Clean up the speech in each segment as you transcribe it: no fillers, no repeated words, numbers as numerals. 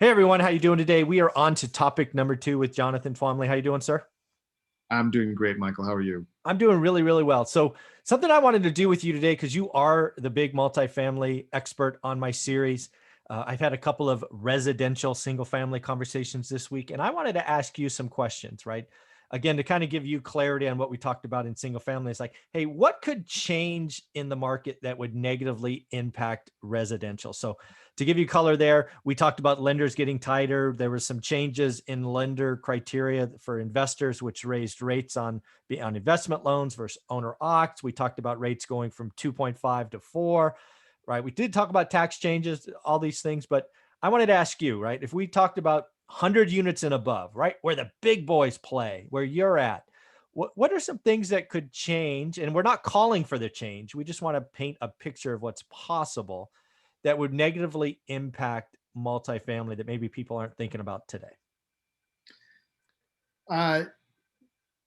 Hey everyone, how you doing today? We are on to topic number 2 with Jonathan Twomley. How you doing, sir? I'm doing great, Michael. How are you? I'm doing really, really well. So something I wanted to do with you today, because you are the big multifamily expert on my series. I've had a couple of residential single family conversations this week, and I wanted to ask you some questions, right? Again, to kind of give you clarity on what we talked about in single family. It's like, hey, what could change in the market that would negatively impact residential? So to give you color there, we talked about lenders getting tighter. There was some changes in lender criteria for investors, which raised rates on investment loans versus owner octs. We talked about rates going from 2.5 to 4, right? We did talk about tax changes, all these things, but I wanted to ask you, right? If we talked about 100 units and above, right? Where the big boys play, where you're at, what are some things that could change? And we're not calling for the change. We just want to paint a picture of what's possible that would negatively impact multifamily that maybe people aren't thinking about today. Uh,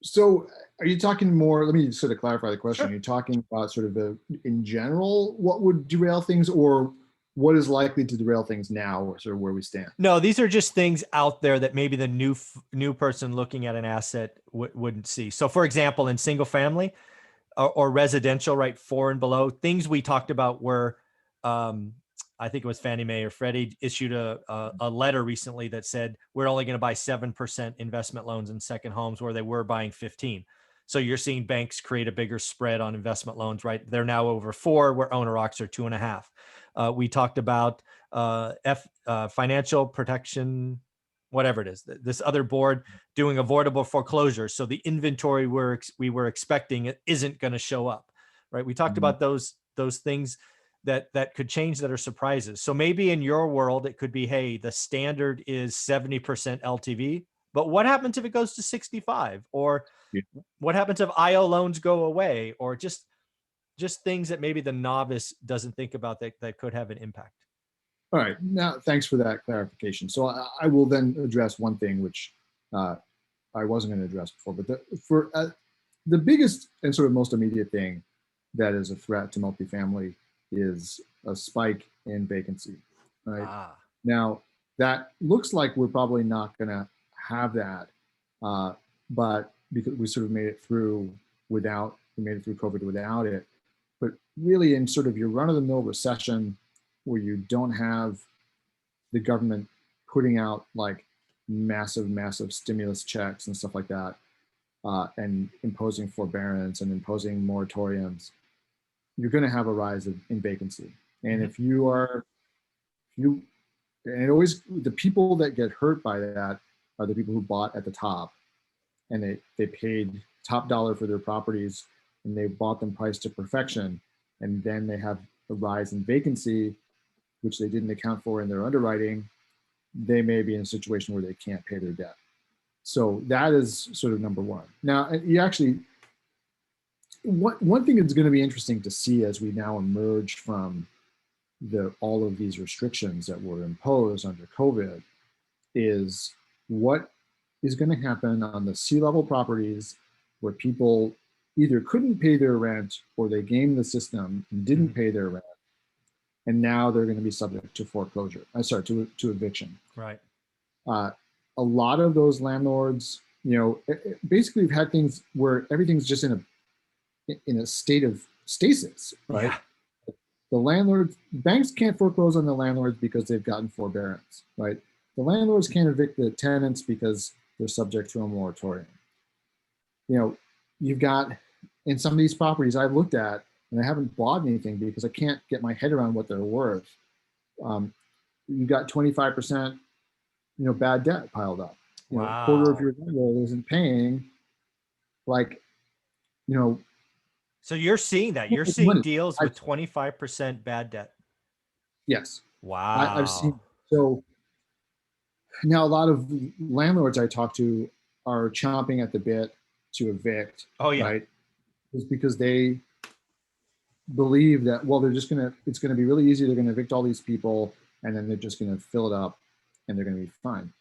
so are you talking more, let me sort of clarify the question. Sure. Are you talking about sort of in general, what would derail things, or what is likely to derail things now, or sort of where we stand? No, these are just things out there that maybe the new person looking at an asset wouldn't see. So for example, in single family or residential, right, 4 and below, things we talked about were, I think it was Fannie Mae or Freddie issued a letter recently that said we're only going to buy 7% investment loans in second homes, where they were buying 15. So you're seeing banks create a bigger spread on investment loans, right? They're now over 4, where owner octs are 2.5. We talked about financial protection, whatever it is, this other board doing avoidable foreclosure. So the inventory we were expecting it isn't going to show up, right? We talked about those things that could change, that are surprises. So maybe in your world, it could be, hey, the standard is 70% LTV, but what happens if it goes to 65? Or Yeah. what happens if IO loans go away? Or just things that maybe the novice doesn't think about that could have an impact. All right. Now, thanks for that clarification. So I will then address one thing which I wasn't going to address before, but the biggest and sort of most immediate thing that is a threat to multifamily is a spike in vacancy, right? Now, that looks like we're probably not going to have that, but because we sort of made it through COVID without it. But really, in sort of your run-of-the-mill recession, where you don't have the government putting out like massive stimulus checks and stuff like that, and imposing forbearance and imposing moratoriums, you're going to have a rise in vacancy. And if and it always, the people that get hurt by that are the people who bought at the top, and they paid top dollar for their properties, and they bought them priced to perfection, and then they have a rise in vacancy, which they didn't account for in their underwriting. They may be in a situation where they can't pay their debt. So that is sort of number one. Now, one thing that's going to be interesting to see as we now emerge from all of these restrictions that were imposed under COVID is what is going to happen on the C-level properties where people either couldn't pay their rent, or they gamed the system and didn't pay their rent, and now they're going to be subject to foreclosure. To eviction. Right. A lot of those landlords, basically we've had things where everything's just in a state of stasis, right? Yeah. The banks can't foreclose on the landlords because they've gotten forbearance, right? The landlords can't evict the tenants because they're subject to a moratorium. You've got, in some of these properties I've looked at, and I haven't bought anything because I can't get my head around what they're worth. You've got 25%, bad debt piled up. Wow. A quarter of your landlord isn't paying, So you're seeing that. You're seeing deals with 25% bad debt. Yes. Wow. I've seen. So now a lot of landlords I talk to are chomping at the bit to evict. Oh, yeah. Right? It's because they believe that, well, it's going to be really easy. They're going to evict all these people, and then they're just going to fill it up, and they're going to be fine.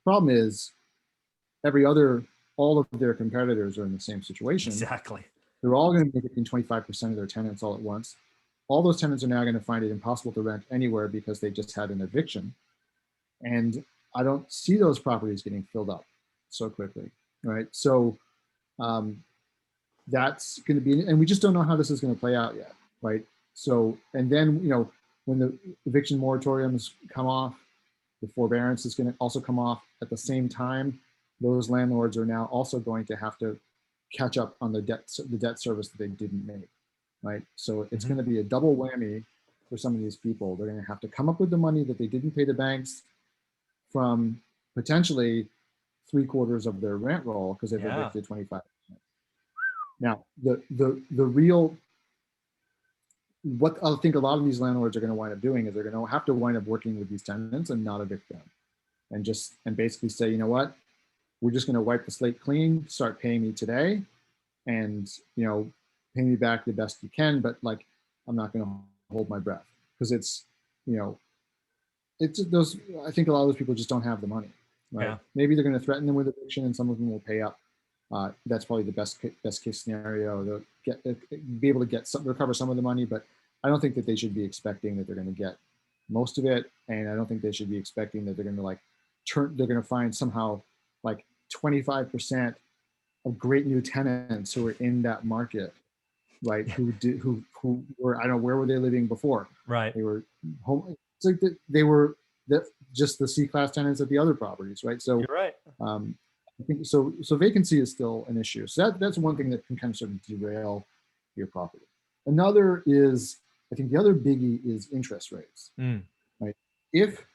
Problem is, all of their competitors are in the same situation. Exactly. They're all going to be evicting 25% of their tenants all at once. All those tenants are now going to find it impossible to rent anywhere because they just had an eviction. And I don't see those properties getting filled up so quickly, right? So um, that's going to be, and we just don't know how this is going to play out yet, right? So, and then, when the eviction moratoriums come off, the forbearance is going to also come off at the same time. Those landlords are now also going to have to catch up on the debt service that they didn't make, right? So it's going to be a double whammy for some of these people. They're going to have to come up with the money that they didn't pay the banks from potentially 3/4 of their rent roll because they've Yeah. evicted 25%. Now, the real, what I think a lot of these landlords are going to wind up doing is they're going to have to wind up working with these tenants and not evict them, and basically say, you know what, we're just going to wipe the slate clean, start paying me today, and pay me back the best you can, but like I'm not going to hold my breath because you know it's those. I think a lot of those people just don't have the money, right? Yeah. Maybe they're going to threaten them with eviction, and some of them will pay up. That's probably the best case scenario. They'll be able to recover some of the money, but I don't think that they should be expecting that they're going to get most of it, and I don't think they should be expecting that they're going to they're going to find somehow like 25% of great new tenants who are in that market, right? Who were, I don't know, where were they living before? Right. They were home. It's like they were just the C-class tenants at the other properties, right? So You're right. I think so. So vacancy is still an issue. So that's one thing that can kind of sort of derail your property. Another is, I think the other biggie is interest rates, Mm. right? If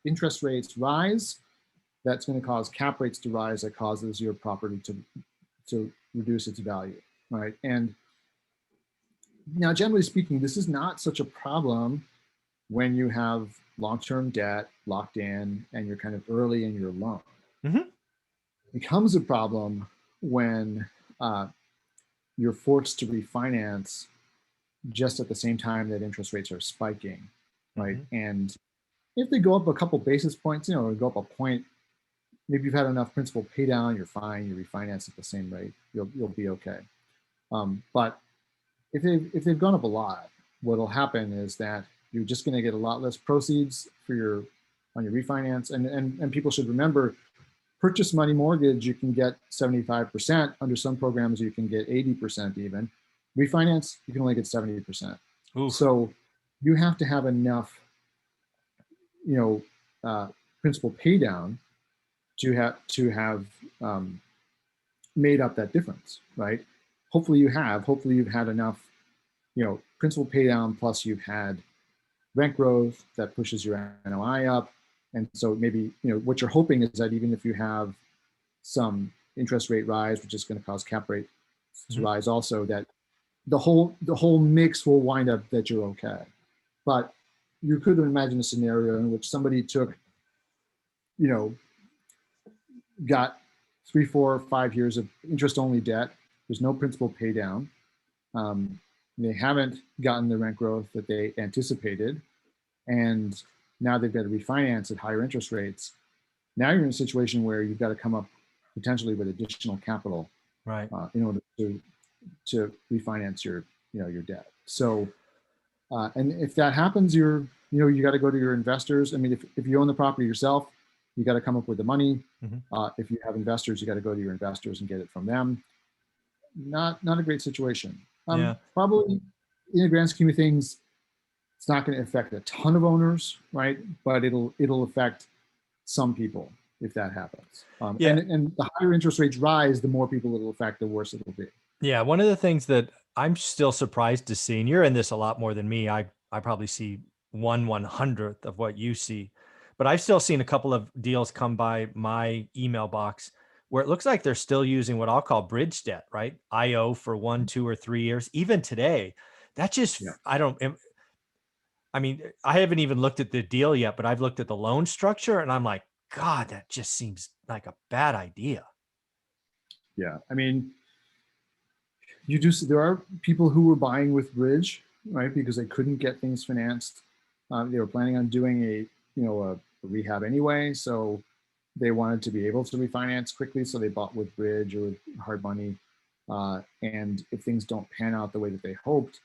interest rates rise, that's going to cause cap rates to rise. That causes your property to reduce its value, right? And now, generally speaking, this is not such a problem when you have long-term debt locked in and you're kind of early in your loan. Mm-hmm. It becomes a problem when you're forced to refinance just at the same time that interest rates are spiking, right? Mm-hmm. And if they go up a couple basis points, go up a point, maybe you've had enough principal pay down, you're fine, you refinance at the same rate, you'll be okay. But if they've gone up a lot, what'll happen is that you're just going to get a lot less proceeds on your refinance, and people should remember, purchase money mortgage, you can get 75%. Under some programs, you can get 80% even. Refinance, you can only get 70%. Oof. So you have to have enough, principal pay down to have made up that difference, right? Hopefully you've had enough, principal pay down, plus you've had rent growth that pushes your NOI up. And so maybe, what you're hoping is that even if you have some interest rate rise, which is going to cause cap rate to rise also, that the whole mix will wind up that you're okay. But you could imagine a scenario in which somebody got 3, 4, 5 years of interest only debt. There's no principal pay down. They haven't gotten the rent growth that they anticipated. And now they've got to refinance at higher interest rates. Now you're in a situation where you've got to come up potentially with additional capital, Right. in order to refinance your debt. So, and if that happens, you got to go to your investors. I mean, if you own the property yourself, you got to come up with the money. Mm-hmm. If you have investors, you got to go to your investors and get it from them. Not a great situation. Yeah. Probably in the grand scheme of things, it's not going to affect a ton of owners, right? But it'll affect some people if that happens. Yeah. And the higher interest rates rise, the more people it'll affect, the worse it'll be. Yeah. One of the things that I'm still surprised to see, and you're in this a lot more than me. I probably see 1/100th of what you see, but I've still seen a couple of deals come by my email box where it looks like they're still using what I'll call bridge debt, right? IO for 1, 2, or 3 years. Even today, that just, Yeah. I mean, I haven't even looked at the deal yet, but I've looked at the loan structure and I'm like, God, that just seems like a bad idea. Yeah. I mean, there are people who were buying with bridge, right? Because they couldn't get things financed. They were planning on doing a rehab anyway. So they wanted to be able to refinance quickly. So they bought with bridge or with hard money. And if things don't pan out the way that they hoped,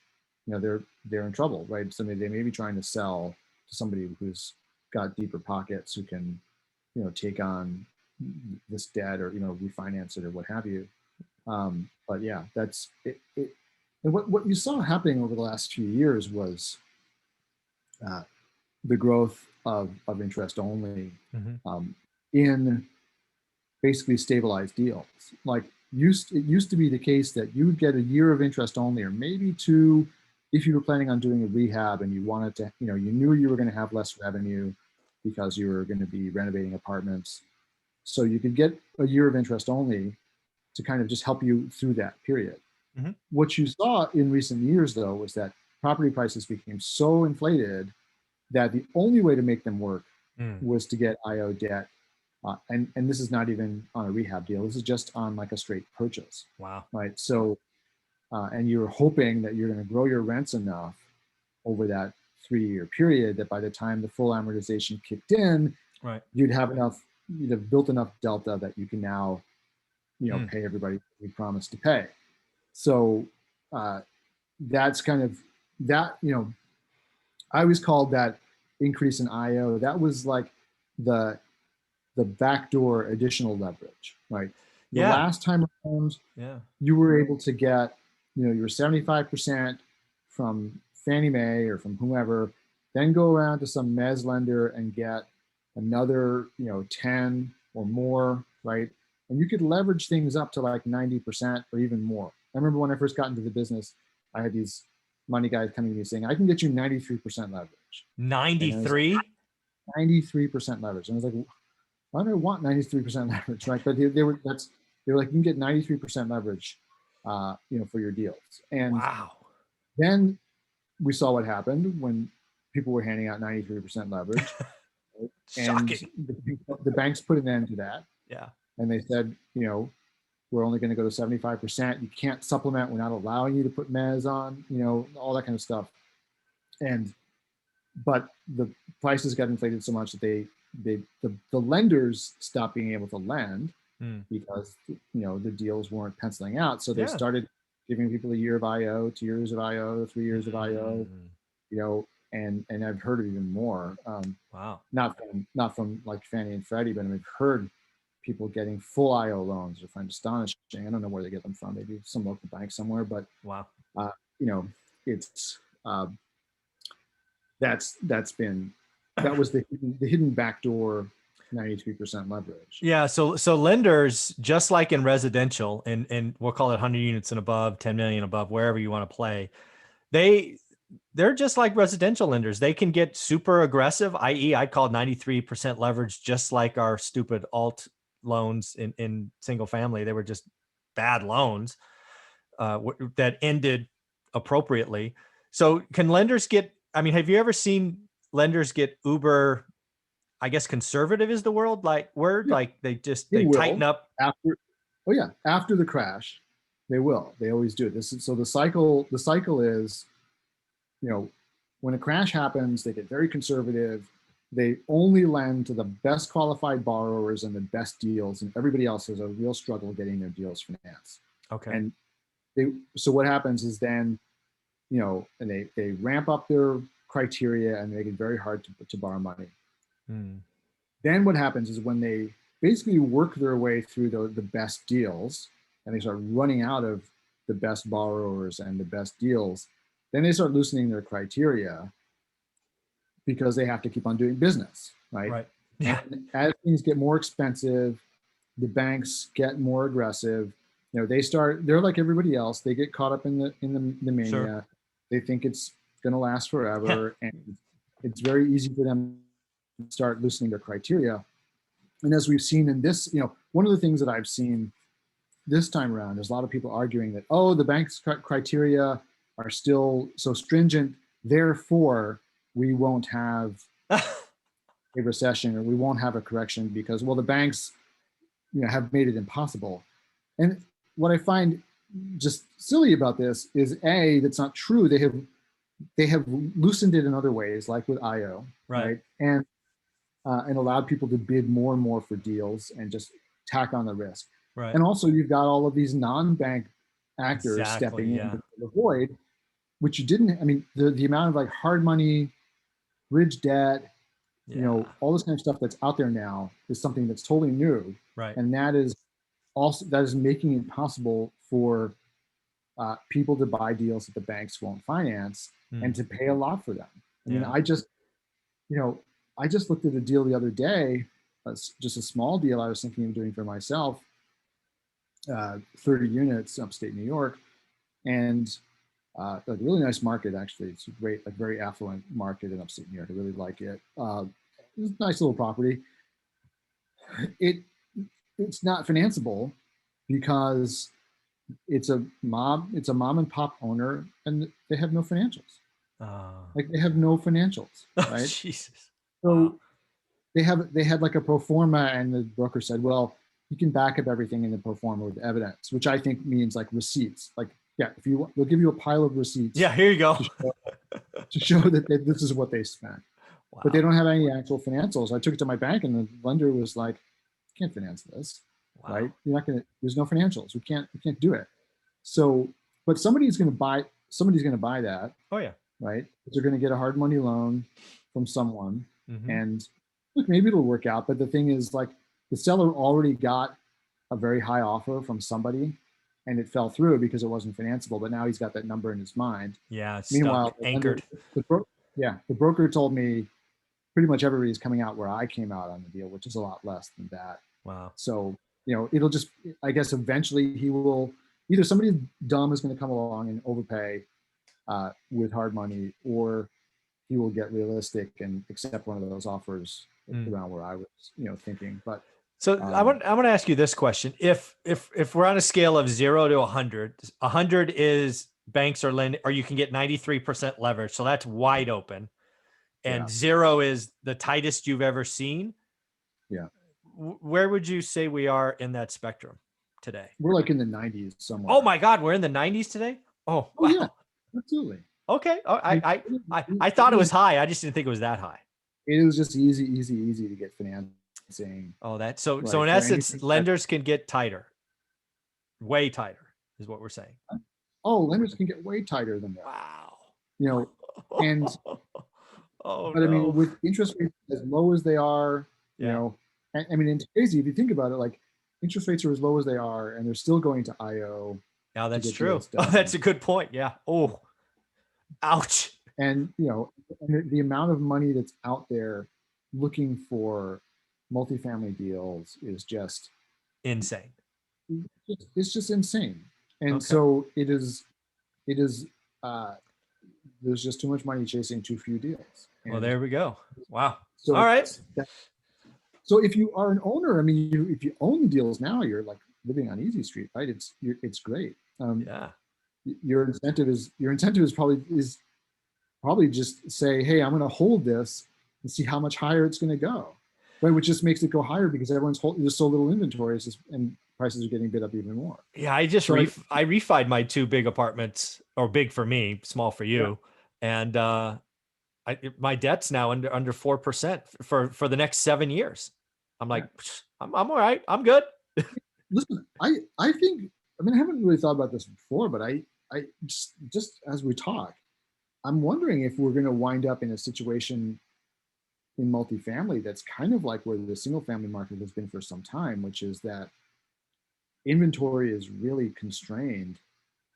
they're in trouble, right? So they may be trying to sell to somebody who's got deeper pockets who can, take on this debt or, refinance it or what have you. But yeah, that's it. And what you saw happening over the last few years was uh, the growth of interest only Mm-hmm. in basically stabilized deals. Like it used to be the case that you would get a year of interest only, or maybe two, if you were planning on doing a rehab and you wanted to, you knew you were going to have less revenue because you were going to be renovating apartments. So you could get a year of interest only to kind of just help you through that period. Mm-hmm. What you saw in recent years, though, was that property prices became so inflated that the only way to make them work Mm. was to get IO debt. And this is not even on a rehab deal. This is just on like a straight purchase, Wow. right? So, and you're hoping that you're going to grow your rents enough over that 3-year period that by the time the full amortization kicked in, Right. you'd have built enough delta that you can now, pay everybody we promised to pay. So that's kind of that, I always called that increase in IO. That was like the backdoor additional leverage, right? The Yeah. last time around, Yeah. you were able to get, you were 75% from Fannie Mae or from whomever, then go around to some mezz lender and get another, 10 or more, right? And you could leverage things up to like 90% or even more. I remember when I first got into the business, I had these money guys coming to me saying, I can get you 93% leverage. And I was like, 93. 93% leverage. And I was like, why do I want 93% leverage, right? But they were like, you can get 93% leverage, for your deals. And Wow. then we saw what happened when people were handing out 93% leverage, right? And Shocking. the banks put an end to that, Yeah. and they said, we're only going to go to 75%. You can't supplement. We're not allowing you to put mezz on, all that kind of stuff. And but the prices got inflated so much that the lenders stopped being able to lend Mm. because the deals weren't penciling out. So they Yeah. started giving people a year of IO, 2 years of IO, 3 years of IO, Mm. and I've heard of even more. Wow. Not from like Fannie and Freddie, but I've heard people getting full IO loans, which I find astonishing. I don't know where they get them from, maybe some local bank somewhere, but Wow. uh, you know, it's that was the hidden backdoor 93% leverage. Yeah. So lenders, just like in residential, and we'll call it 100 units and above, 10 million above, wherever you want to play, they're just like residential lenders. They can get super aggressive, i.e., I'd call 93% leverage, just like our stupid alt loans in single family. They were just bad loans that ended appropriately. So can lenders get, I mean, have you ever seen lenders get uber, I guess conservative is the word, Yeah, like they they tighten will up. after. Oh yeah, after the crash, they will. They always do. This is so the cycle. The cycle is, when a crash happens, they get very conservative. They only lend to the best qualified borrowers and the best deals, and everybody else has a real struggle getting their deals financed. Okay. And so what happens is then, and they ramp up their criteria and make it very hard to borrow money. Hmm. Then what happens is when they basically work their way through the best deals and they start running out of the best borrowers and the best deals, then they start loosening their criteria because they have to keep on doing business, right? Right. Yeah. And as things get more expensive, the banks get more aggressive. They're like everybody else. They get caught up in the mania. Sure. They think it's going to last Yeah. forever, and it's very easy for them to start loosening their criteria. And as we've seen in this, one of the things that I've seen this time around is a lot of people arguing that, oh, the bank's criteria are still so stringent, therefore we won't have a recession or we won't have a correction because, well, the banks, have made it impossible. And what I find just silly about this is that's not true. They have loosened it in other ways, like with IO, Right. right? And allowed people to bid more and more for deals and just tack on the risk. Right. And also, you've got all of these non-bank actors Exactly. stepping in Yeah. to fill the void, which you didn't. I mean, the amount of like hard money, bridge debt, Yeah. all this kind of stuff that's out there now is something that's totally new, Right. and that is making it possible for people to buy deals that the banks won't finance and Mm. to pay a lot for them. I mean, Yeah. you know, I just looked at a deal the other day, just a small deal I was thinking of doing for myself, 30 units, upstate New York, and a really nice market actually. It's a great, like very affluent market in upstate New York. I really like it. It's a nice little property. It it's not financeable because it's a mom and pop owner, and they have no financials. Uh, Like they have no financials, oh, right? Jesus. Wow. So they had like a pro forma, and the broker said, well, you can back up everything in the pro forma with evidence, which I think means like receipts. Like, yeah, if you want, they'll give you a pile of receipts Yeah, here you go. to show that this is what they spent. But they Wow. don't have any actual financials. I took it to my bank, and the lender was like, "You can't finance this, right? Wow. You're not gonna. There's no financials. We can't do it." So, but somebody's gonna buy that, Oh yeah. right? They're gonna get a hard money loan from someone, Hmm. and look, maybe it'll work out. But the thing is, like, the seller already got a very high offer from somebody, and it fell through because it wasn't financeable. But now he's got that number in his mind. Yeah, it's stuck, Meanwhile, anchored. the broker told me pretty much everybody's coming out where I came out on the deal, which is a lot less than that. Wow. So, it'll just, I guess eventually he will, either somebody dumb is going to come along and overpay with hard money, or he will get realistic and accept one of those offers Mm. around where I was, thinking. But So I want to ask you this question. If we're on a scale of 0 to 100, 100 is banks are lending, or you can get 93% leverage. So that's wide open. And yeah, 0 is the tightest you've ever seen. yeah, Where would you say we are in that spectrum today? we're like in the 90s Oh somewhere. my God, we're in the 90s today. Oh, Oh yeah, wow. absolutely. Okay. Oh, Like, I thought it was high. I just didn't think it was that high. it was just easy to get financing, Oh, so right, in for essence, anything that, lenders can get tighter, way tighter, is what we're saying. oh, lenders can get way tighter than that, Wow. you know, and Oh but I mean, no. with interest rates as low as they are, Yeah. I mean, it's crazy if you think about it. Like, interest rates are as low as they are, and they're still going to IO Now to that's get true. deals Oh, that's done. a good point. Yeah. Oh, ouch. And and the amount of money that's out there looking for multifamily deals is just Insane. it's just insane. And Okay. so it is uh, there's just too much money chasing too few deals. Well, And there we go. Wow. All so right. so if you are an owner, I mean, if you own the deals now, you're like living on easy street, right? It's great. Yeah. Your incentive is probably just say, hey, I'm going to hold this and see how much higher it's going to go, right? Which just makes it go higher because everyone's holding, there's so little inventory, and prices are getting bid up even more. Yeah. I just So I refied my 2 big apartments, or big for me, small for yeah, you. And my debt's now under 4% for the next 7 years. I'm yeah. like, I'm all right. I'm good. Listen, I think, I mean, I haven't really thought about this before, but I just as we talk, I'm wondering if we're going to wind up in a situation in multifamily that's kind of like where the single family market has been for some time, which is that inventory is really constrained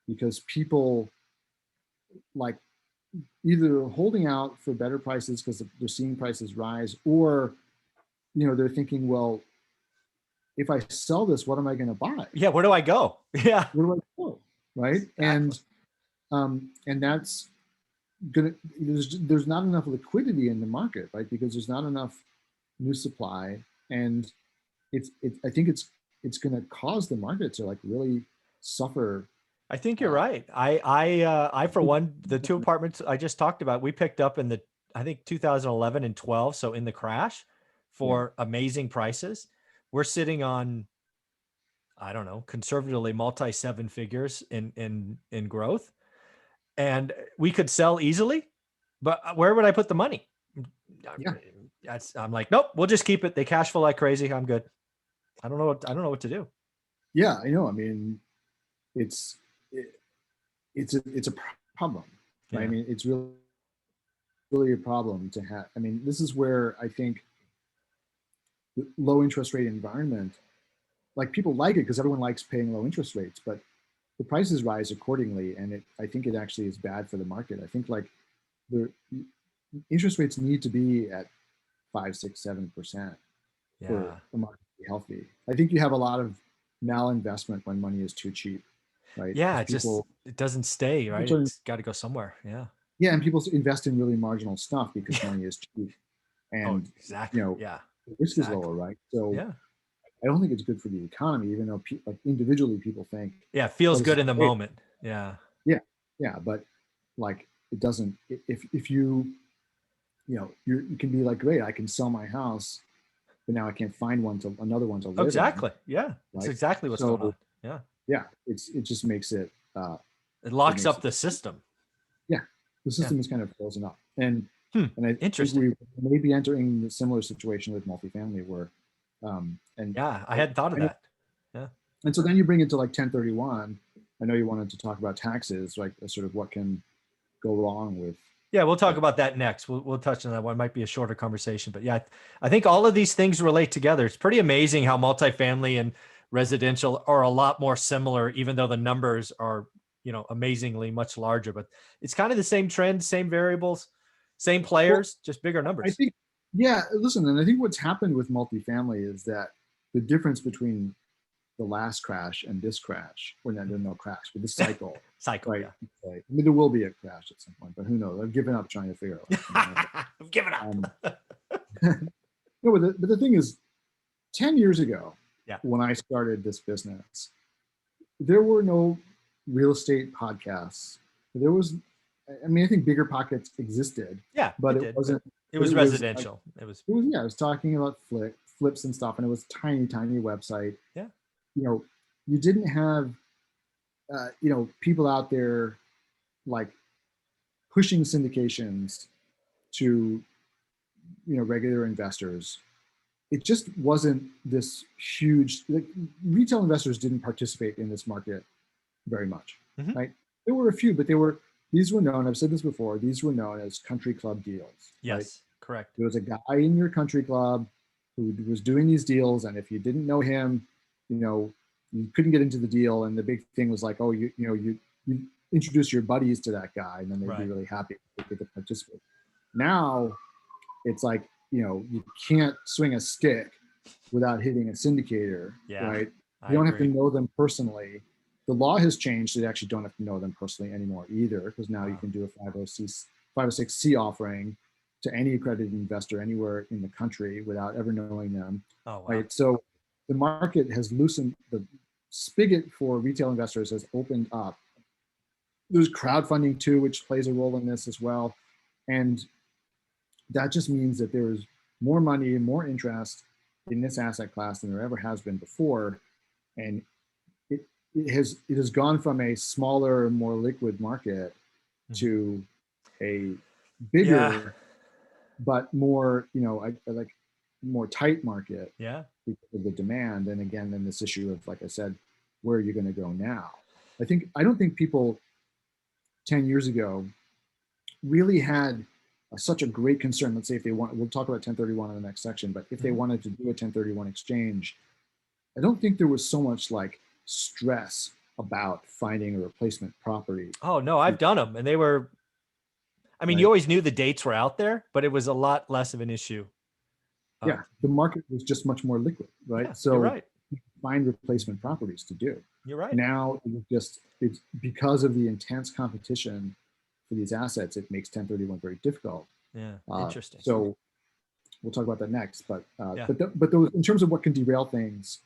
because people, like, either holding out for better prices because they're seeing prices rise, or they're thinking, well, if I sell this, what am I going to buy? Yeah. Where do I go? Yeah. Where do I go? Right. Exactly. And that's gonna, there's not enough liquidity in the market, right? Because there's not enough new supply, and I think it's going to cause the market to like really suffer. I think you're uh, right. I for one, the 2 apartments I just talked about, we picked up in I think 2011 and 12. So in the crash, yeah, for amazing prices. We're sitting on, I don't know, conservatively multi 7 figures in growth, and we could sell easily, but where would I put the money? yeah, I'm like, nope, we'll just keep it. They cash flow like crazy. I'm good. I don't know what to do. yeah, I know. I mean, it's it, it's a problem, right? I Yeah. mean, it's really really a problem to have. I mean, this is where I think the low interest rate environment, like people like it because everyone likes paying low interest rates, but the prices rise accordingly, and I think it actually is bad for the market. I think like the interest rates need to be at 5, 6, 7% for Yeah. a market to be healthy. I think you have a lot of malinvestment when money is too cheap, right? Yeah. Because It just, it doesn't stay, right? people, It's got to go somewhere. Yeah. yeah, and people invest in really marginal stuff because Yeah. money is cheap, Oh, and exactly. Yeah. the risk is lower, Exactly. right? So Yeah. I don't think it's good for the economy, even though like individually people think, Yeah. It oh, feels this is good in the great. moment. Yeah. Yeah, yeah, but like it doesn't. If you can be like, great, I can sell my house, but now I can't find another one to Oh, live in, exactly. Yeah. That's right? exactly what's going So on. Yeah. yeah, it just makes it It it locks makes up it the system. yeah, the Yeah. system is kind of frozen up, and Hmm. I think Interesting. we may be entering a similar situation with multifamily where and Yeah. I I, hadn't thought of I know, that. Yeah. and so then you bring it to like 1031. I know you wanted to talk about taxes, like sort of what can go wrong Yeah, we'll talk with about that next. We'll touch on that one. It might be a shorter conversation, but yeah, I think all of these things relate together. It's pretty amazing how multifamily and residential are a lot more similar, even though the numbers are, amazingly much larger. But it's kind of the same trend, same variables, same well, players, just bigger I numbers. think, yeah, listen, and I think what's happened with multifamily is that the difference between the last crash and this crash, or no, there's no crash, but this cycle, Cycle, right? yeah. Right. I mean, there will be a crash at some point, but who knows? I've given up trying to figure out what's going to happen. I'm giving up. Um, no, but the thing is, 10 years ago, Yeah. when I started this business, there were no real estate podcasts. There was, I mean, I think Bigger Pockets existed, Yeah, but it it did, but wasn't, it but was it was like, residential. It was, yeah, I was talking about flips and stuff, and it was tiny website. yeah. You know, you didn't have, people out there like pushing syndications to, regular investors. It just wasn't this huge, like, retail investors didn't participate in this market very much, Mhm. right? There were a few, but these were known, I've said this before, these were known as country club deals, right? Yes, correct. There was a guy in your country club who was doing these deals, and if you didn't know him, you know, you couldn't get into the deal. And the big thing was like, oh, you introduce your buddies to that guy, and then they'd be Right. really happy to get to participate. Now it's like, you can't swing a stick without hitting a syndicator, Yeah, right? I You don't have to agree. know them personally. The law has changed, so you actually don't have to know them personally anymore either, because now you Wow. can do a 506C offering to any accredited investor anywhere in the country without ever knowing them, Oh, wow. right? So the market has loosened, the spigot for retail investors has opened up. There's crowdfunding too, which plays a role in this as well. And that just means that there's more money, more interest in this asset class than there ever has been before. And it has gone from a smaller, more liquid market Mhm. to a Yeah, bigger but more, like more tight market yeah. because of the demand. And again, then this issue of, like I said, where are you going to go now? I don't think people 10 years ago really had such a great concern. Let's say if they want, we'll talk about 1031 in the next section, but if they Mhm. wanted to do a 1031 exchange, I don't think there was so much like stress about finding a replacement property, Oh, no, I've done them, and they were, I mean, you right? always knew the dates were out there, but it was a lot less of an issue. Yeah, Um, the market was just much more liquid, right? yeah, you're So right. find replacement properties to do. You're right. Now it's because of the intense competition for these assets, it makes 1031 very difficult. Yeah, interesting. So we'll talk about that next. But Yeah. in terms of what can derail things,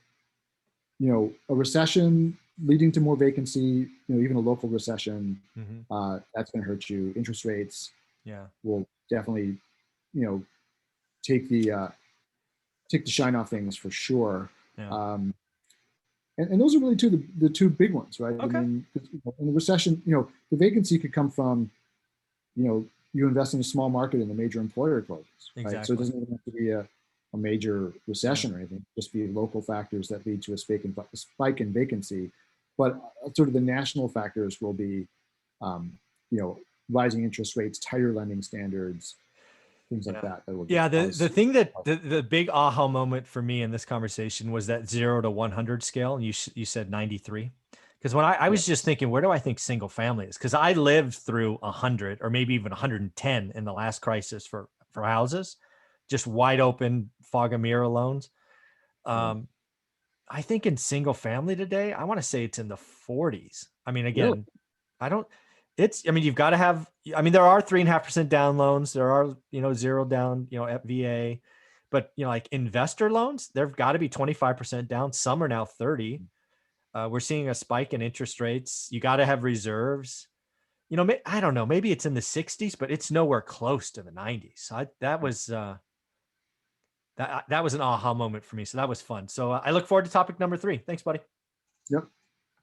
a recession leading to more vacancy, even a local recession, Mhm. that's going to hurt you. Interest rates Yeah. will definitely, you know, take the shine off things for sure. Yeah. And those are really the two big ones, right? I Okay. mean, in the recession, the vacancy could come from, you invest in a small market and the major employer closes, right? So it Exactly. doesn't even have to be a major Yeah. recession or anything, just be local factors that lead to a spike in vacancy. But sort of the national factors will be, um, you know, rising interest rates, tighter lending standards, things like Yeah. that that will Yeah. The cause. thing that the big aha moment for me in this conversation was that 0 to 100 scale. And you said 93. Because when I Yeah, was just thinking, where do I think single family is? Because I lived through 100 or maybe even 110 in the last crisis for houses, just wide open fog and mirror loans. yeah. Um, I think in single family today, I want to say it's in the 40s. I mean, Really? again, I don't, it's, I mean, you've got to have, I mean, there are 3.5% down loans. There are, 0 down, at VA, but like investor loans, they've got to be 25% down. Some are now 30. We're seeing a spike in interest rates. You got to have reserves. I don't know, maybe it's in the 60s, but it's nowhere close to the 90s. So that was an aha moment for me. So that was fun. So I look forward to topic number 3. Thanks, buddy. Yep.